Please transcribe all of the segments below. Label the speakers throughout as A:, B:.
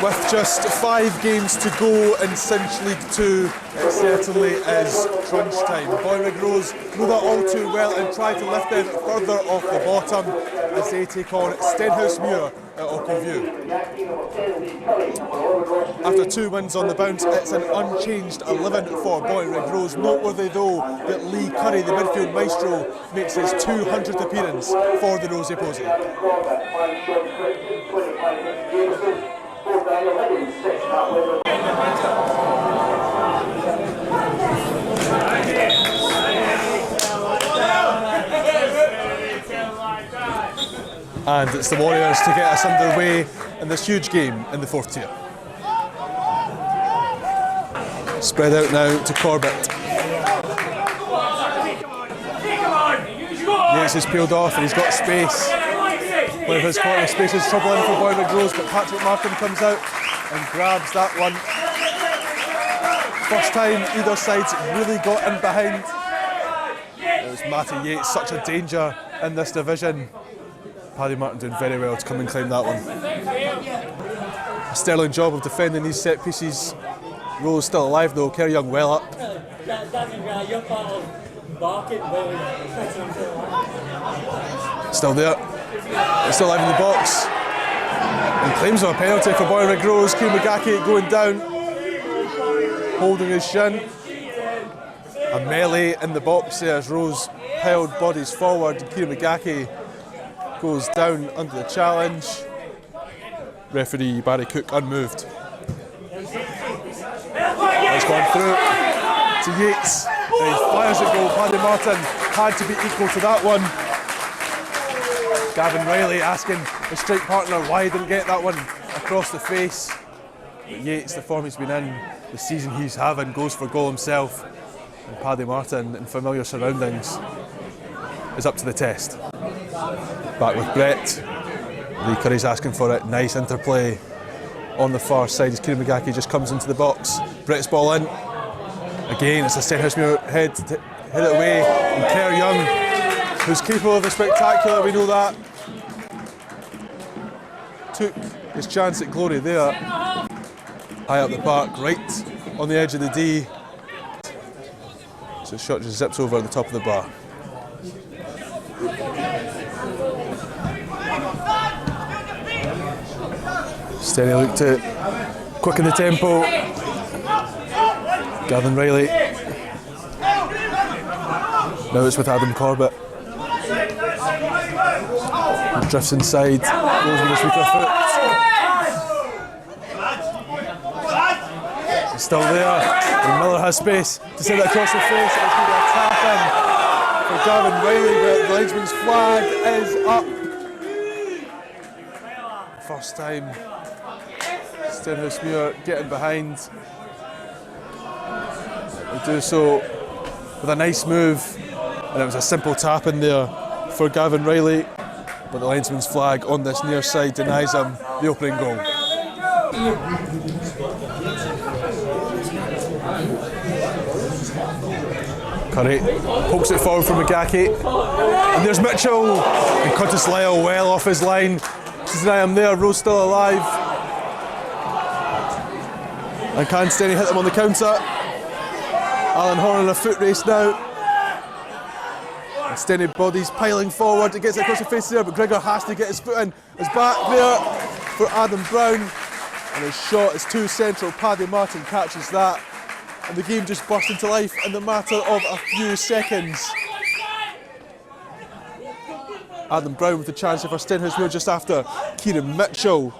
A: With just 5 games to go in Cinch League 2, it certainly is crunch time. Bonnyrigg Rose know that all too well and try to lift them further off the bottom as they take on Stenhousemuir at Ochilview. After 2 wins on the bounce, it's an unchanged 11 for Bonnyrigg Rose. Noteworthy though that Lee Curry, the midfield maestro, makes his 200th appearance for the Rosy Posy. And it's the Warriors to get us underway in this huge game in the 4th tier. Spread out now to Corbett. Yates is peeled off and he's got space. One of his corner spaces troubling for Bonnyrigg Rose, but Patrick Martin comes out and grabs that one. First time either side's really got in behind. It was Matty Yates, such a danger in this division. Paddy Martin doing very well to come and claim that one. A sterling job of defending these set pieces. Rose still alive though, Kerry Young well up. Still there. Still alive in the box. And claims of a penalty for Bonnyrigg Rose. Kieran McGackie going down, holding his shin. A melee in the box there as Rose held bodies forward. Kieran McGackie goes down under the challenge. Referee Barry Cook unmoved. It's gone through to Yates. And he fires a goal. Paddy Martin had to be equal to that one. Gavin Riley asking his strike partner why he didn't get that one across the face. But Yates, the form he's been in, the season he's having, goes for goal himself. And Paddy Martin, in familiar surroundings, is up to the test. Back with Brett. Lee Curry's asking for it. Nice interplay on the far side as Kieran McGackie just comes into the box. Brett's ball in. Again, it's a Stenhousemuir head to hit it away. And Kerry Young, who's capable of the spectacular, we know that. Took his chance at glory there. High up the park, right on the edge of the D. So the shot just zips over the top of the bar. Steady look to quicken the tempo. Gavin Riley. Now it's with Adam Corbett. He drifts inside, goes with his weaker foot. He's still there, and Miller has space to send it across the face. It's going to be a tap in for Gavin Riley, but the linesman's flag is up. First time Stenhousemuir getting behind. They do so with a nice move, and it was a simple tap in there for Gavin Riley, but the linesman's flag on this near side denies him the opening goal. Curry pokes it forward for McGackie, and there's Mitchell, and Curtis Lyle well off his line to deny him there. Rose still alive, and can Stenny hit them on the counter? Alan Horn in a foot race now. And Stenny bodies piling forward. It gets it across the face there, but Gregor has to get his foot in. His back there for Adam Brown. And his shot is too central. Paddy Martin catches that. And the game just burst into life in the matter of a few seconds. Adam Brown with the chance for Stenhousemuir just after Kieran Mitchell.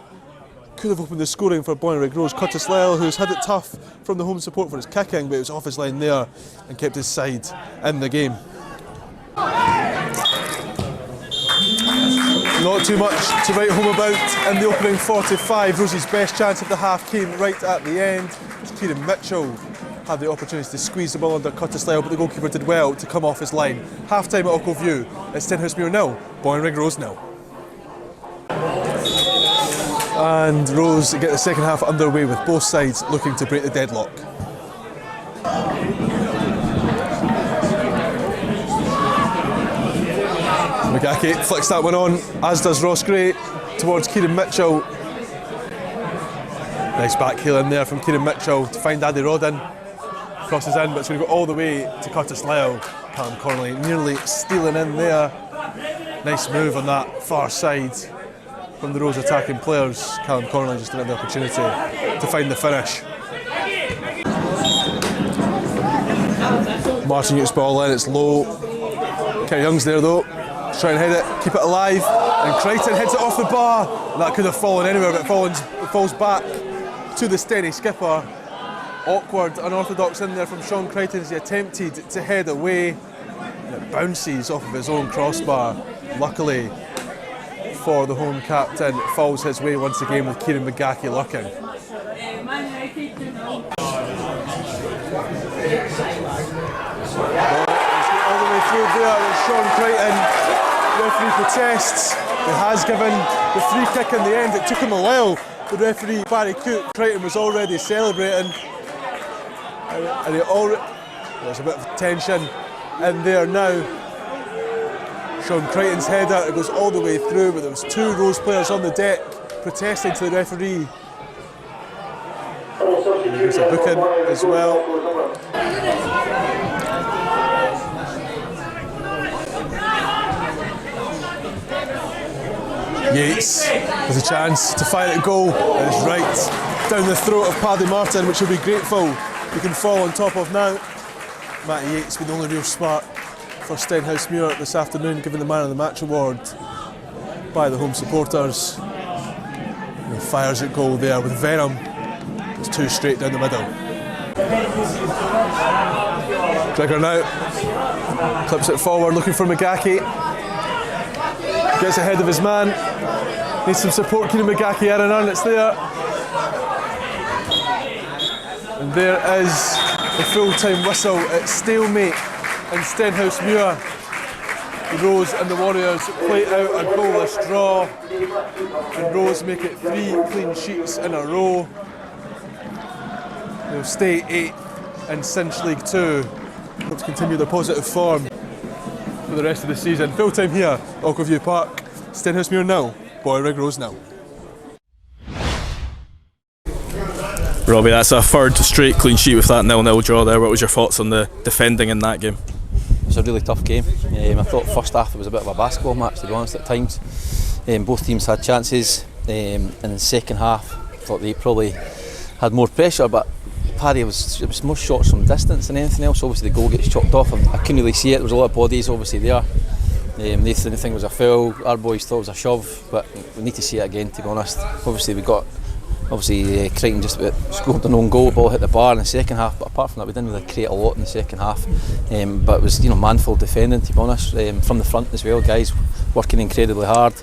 A: Could have opened the scoring for Bonnyrigg Rose. Curtis Lyle, who's had it tough from the home support for his kicking, but it was off his line there and kept his side in the game. Not too much to write home about in the opening 45. Rosie's best chance of the half came right at the end. Kieran Mitchell had the opportunity to squeeze the ball under Curtis Lyle, but the goalkeeper did well to come off his line. Half time at Ochilview, it's Stenhousemuir 0, Bonnyrigg Rose 0. And Rose get the second half underway with both sides looking to break the deadlock. McGackie flicks that one on, as does Ross Gray, towards Kieran Mitchell. Nice back heel in there from Kieran Mitchell to find Addy Rodden. Crosses in, but it's going to go all the way to Curtis Lyle. Callum Connolly nearly stealing in there. Nice move on that far side from the Rose attacking players. Callum Connolly just didn't have the opportunity to find the finish. Martin gets ball in, it's low. Kerry Young's there though. He's trying to head it, keep it alive. And Crichton hits it off the bar. And that could have fallen anywhere, but it falls back to the steady skipper. Awkward, unorthodox in there from Sean Crichton as he attempted to head away. And it bounces off of his own crossbar. Luckily for the home captain, it falls his way once again with Kieran McGackie lurking. All the way through there with Sean Crichton. Referee protests. He has given the free kick in the end. It took him a while. The referee, Barry Cook, Crichton was already celebrating. And there's a bit of tension in there now. Sean Crichton's header, it goes all the way through, but there was two Rose players on the deck protesting to the referee. There's a booking as well. Yates with a chance to fire at goal. It is right down the throat of Paddy Martin, which will be grateful he can fall on top of now. Matty Yates with the only real spark for Stenhousemuir this afternoon, given the Man of the Match award by the home supporters. And he fires at goal there with venom. It's two straight down the middle. Gregor now clips it forward, looking for McGackie. Gets ahead of his man. Needs some support. Kieran McGackie, Aaron, it's there. And there is the full-time whistle. It's stalemate in Stenhousemuir. The Rose and the Warriors play out a goalless draw. And Rose make it 3 clean sheets in a row. They'll stay 8th in Cinch League 2. Hope to continue their positive form for the rest of the season. Full time here, Ochilview Park. Stenhousemuir 0, Bonnyrigg Rose 0.
B: Robbie, that's a third straight clean sheet with that 0-0 draw there. What was your thoughts on the defending in that game?
C: It was a really tough game. I thought first half it was a bit of a basketball match, to be honest, at times. Both teams had chances, and in the second half I thought they probably had more pressure, but Paddy it was more shots from distance than anything else. Obviously the goal gets chopped off. I couldn't really see it. There was a lot of bodies obviously there. They didn't think it was a foul. Our boys thought it was a shove, but we need to see it again, to be honest. Obviously we got Crichton just about scored an own goal. The ball hit the bar in the second half, but apart from that we didn't really create a lot in the second half. But it was manful defending, to be honest, from the front as well. Guys working incredibly hard.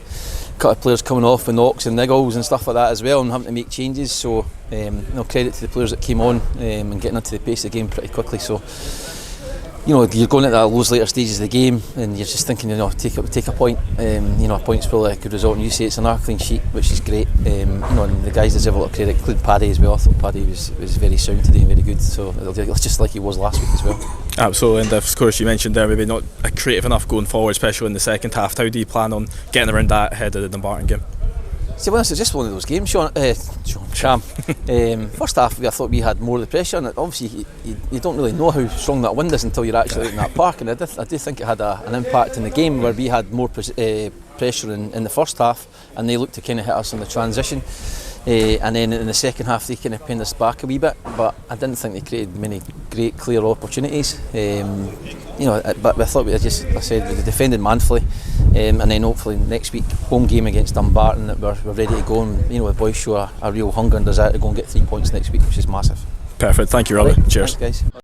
C: Cut of players coming off with knocks and niggles and stuff like that as well, and having to make changes. So credit to the players that came on and getting into the pace of the game pretty quickly. So you're going at those later stages of the game and you're just thinking, take a point. A point's probably a good result, and you say it's another clean sheet, which is great. And the guys deserve a lot of credit, including Paddy as well. I thought Paddy was very sound today and very good, so it's just like he was last week as well.
B: Absolutely, and of course you mentioned there maybe not creative enough going forward, especially in the second half. How do you plan on getting around that ahead of the Dumbarton game?
C: To be honest, it's just one of those games, Sham. First half, I thought we had more of the pressure, and obviously you don't really know how strong that wind is until you're actually out in that park. And I do think it had an impact in the game where we had more pressure in the first half, and they looked to kind of hit us in the transition. And then in the second half, they kind of pinned us back a wee bit, but I didn't think they created many great, clear opportunities. But I thought we defended manfully, and then hopefully next week, home game against Dumbarton, that we're ready to go, and the boys show a real hunger and desire to go and get 3 points next week, which is massive.
B: Perfect, thank you, Robbie.
C: Right.
B: Cheers.
C: Thanks, guys.